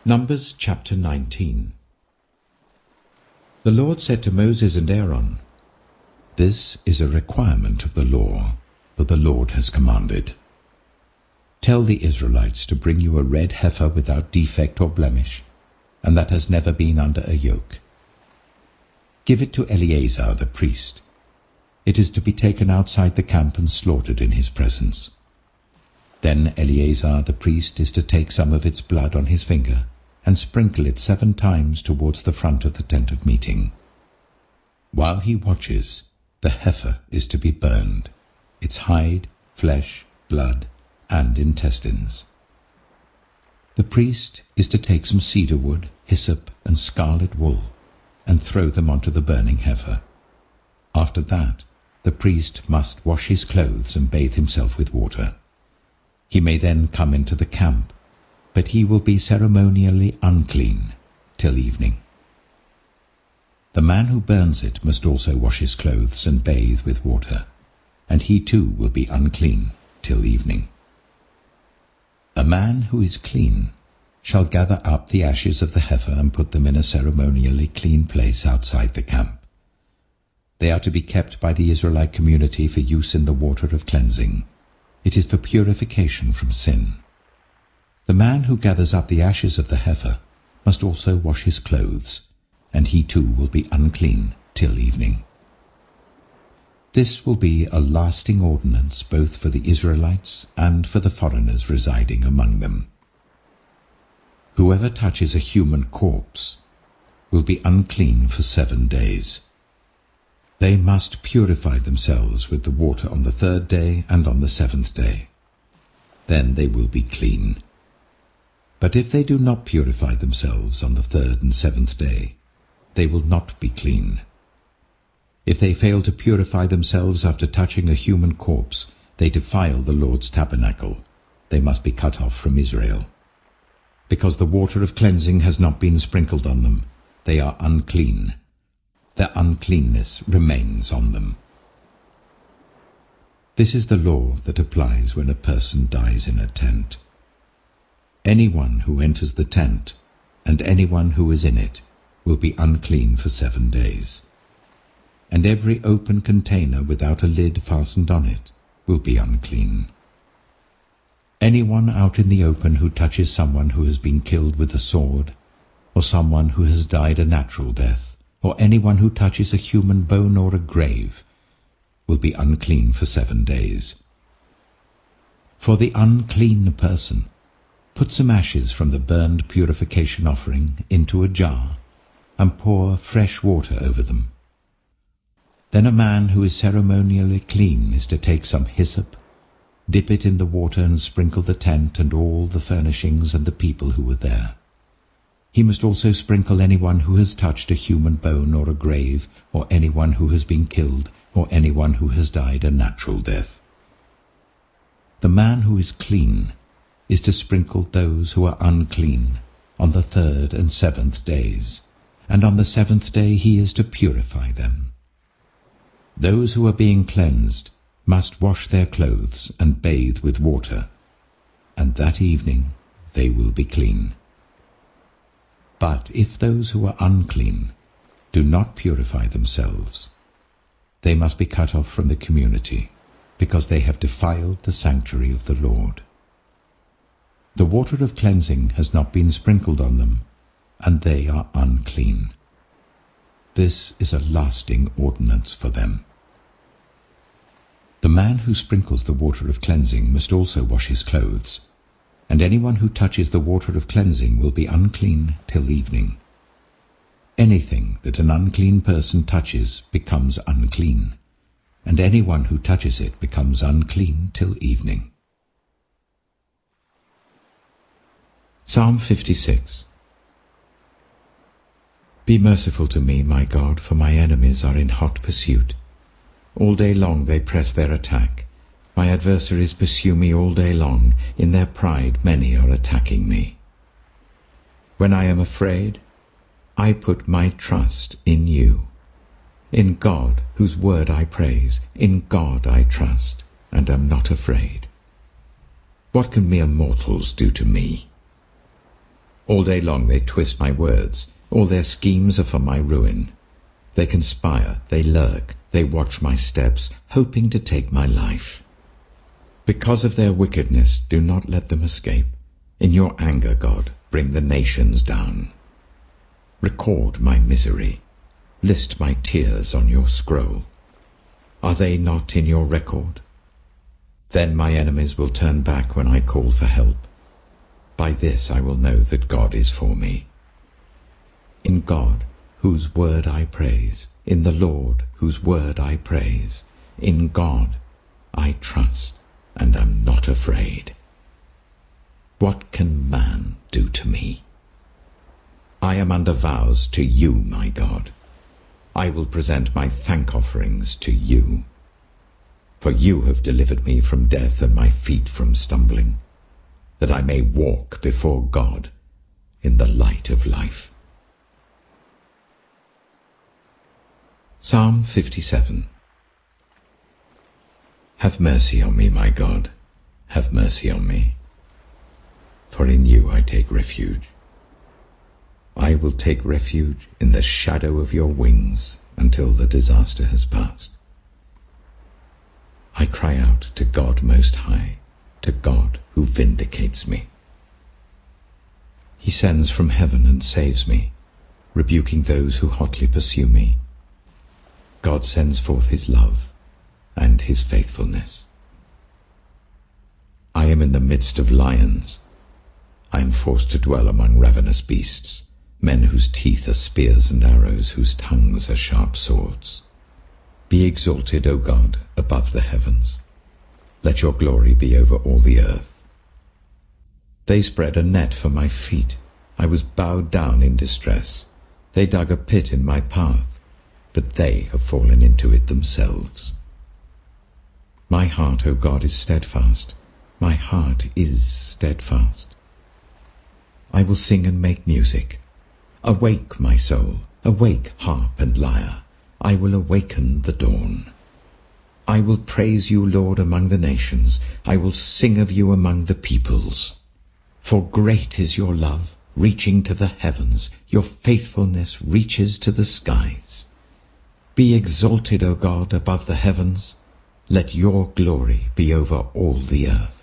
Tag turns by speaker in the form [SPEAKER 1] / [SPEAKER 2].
[SPEAKER 1] Numbers chapter 19. The Lord said to Moses and Aaron, "This is a requirement of the law that the Lord has commanded. Tell the Israelites to bring you a red heifer without defect or blemish, and that has never been under a yoke. Give it to Eleazar the priest. It is to be taken outside the camp and slaughtered in his presence. Then Eleazar the priest is to take some of its blood on his finger and sprinkle it 7 times towards the front of the tent of meeting. While he watches, the heifer is to be burned, its hide, flesh, blood, and intestines. The priest is to take some cedar wood, hyssop, and scarlet wool, and throw them onto the burning heifer. After that, the priest must wash his clothes and bathe himself with water. He may then come into the camp, but he will be ceremonially unclean till evening. The man who burns it must also wash his clothes and bathe with water, and he too will be unclean till evening. A man who is clean shall gather up the ashes of the heifer and put them in a ceremonially clean place outside the camp. They are to be kept by the Israelite community for use in the water of cleansing. It is for purification from sin. The man who gathers up the ashes of the heifer must also wash his clothes, and he too will be unclean till evening. This will be a lasting ordinance both for the Israelites and for the foreigners residing among them. Whoever touches a human corpse will be unclean for 7 days. They must purify themselves with the water on the 3rd day and on the 7th day. Then they will be clean. But if they do not purify themselves on the 3rd and 7th day, they will not be clean. If they fail to purify themselves after touching a human corpse, they defile the Lord's tabernacle. They must be cut off from Israel. Because the water of cleansing has not been sprinkled on them, they are unclean. Their uncleanness remains on them. This is the law that applies when a person dies in a tent. Anyone who enters the tent, and anyone who is in it, will be unclean for 7 days. And every open container without a lid fastened on it will be unclean. Anyone out in the open who touches someone who has been killed with a sword, or someone who has died a natural death, or anyone who touches a human bone or a grave, will be unclean for 7 days. For the unclean person, put some ashes from the burned purification offering into a jar, and pour fresh water over them. Then a man who is ceremonially clean is to take some hyssop, dip it in the water and sprinkle the tent and all the furnishings and the people who were there. He must also sprinkle anyone who has touched a human bone or a grave, or anyone who has been killed, or anyone who has died a natural death. The man who is clean is to sprinkle those who are unclean on the 3rd and 7th days, and on the 7th day he is to purify them. Those who are being cleansed must wash their clothes and bathe with water, and that evening they will be clean. But if those who are unclean do not purify themselves, they must be cut off from the community, because they have defiled the sanctuary of the Lord. The water of cleansing has not been sprinkled on them, and they are unclean. This is a lasting ordinance for them. The man who sprinkles the water of cleansing must also wash his clothes, and anyone who touches the water of cleansing will be unclean till evening. Anything that an unclean person touches becomes unclean, and anyone who touches it becomes unclean till evening. Psalm 56. Be merciful to me, my God, for my enemies are in hot pursuit. All day long they press their attack. My adversaries pursue me all day long. In their pride many are attacking me. When I am afraid, I put my trust in you. In God, whose word I praise, in God I trust, and am not afraid. What can mere mortals do to me? All day long they twist my words. All their schemes are for my ruin. They conspire, they lurk, they watch my steps, hoping to take my life. Because of their wickedness, do not let them escape. In your anger, God, bring the nations down. Record my misery. List my tears on your scroll. Are they not in your record? Then my enemies will turn back when I call for help. By this I will know that God is for me. In God, whose word I praise, in the Lord, whose word I praise, in God I trust and am not afraid. What can man do to me? I am under vows to you, my God. I will present my thank offerings to you. For you have delivered me from death and my feet from stumbling, that I may walk before God in the light of life. Psalm 57. Have mercy on me, my God, have mercy on me. For in you I take refuge. I will take refuge in the shadow of your wings until the disaster has passed. I cry out to God Most High, to God who vindicates me. He sends from heaven and saves me, rebuking those who hotly pursue me. God sends forth his love and his faithfulness. I am in the midst of lions. I am forced to dwell among ravenous beasts, men whose teeth are spears and arrows, whose tongues are sharp swords. Be exalted, O God, above the heavens. Let your glory be over all the earth. They spread a net for my feet. I was bowed down in distress. They dug a pit in my path, but they have fallen into it themselves. My heart, O God, is steadfast. My heart is steadfast. I will sing and make music. Awake, my soul, awake, harp and lyre. I will awaken the dawn. I will praise you, Lord, among the nations. I will sing of you among the peoples. For great is your love, reaching to the heavens. Your faithfulness reaches to the skies. Be exalted, O God, above the heavens. Let your glory be over all the earth.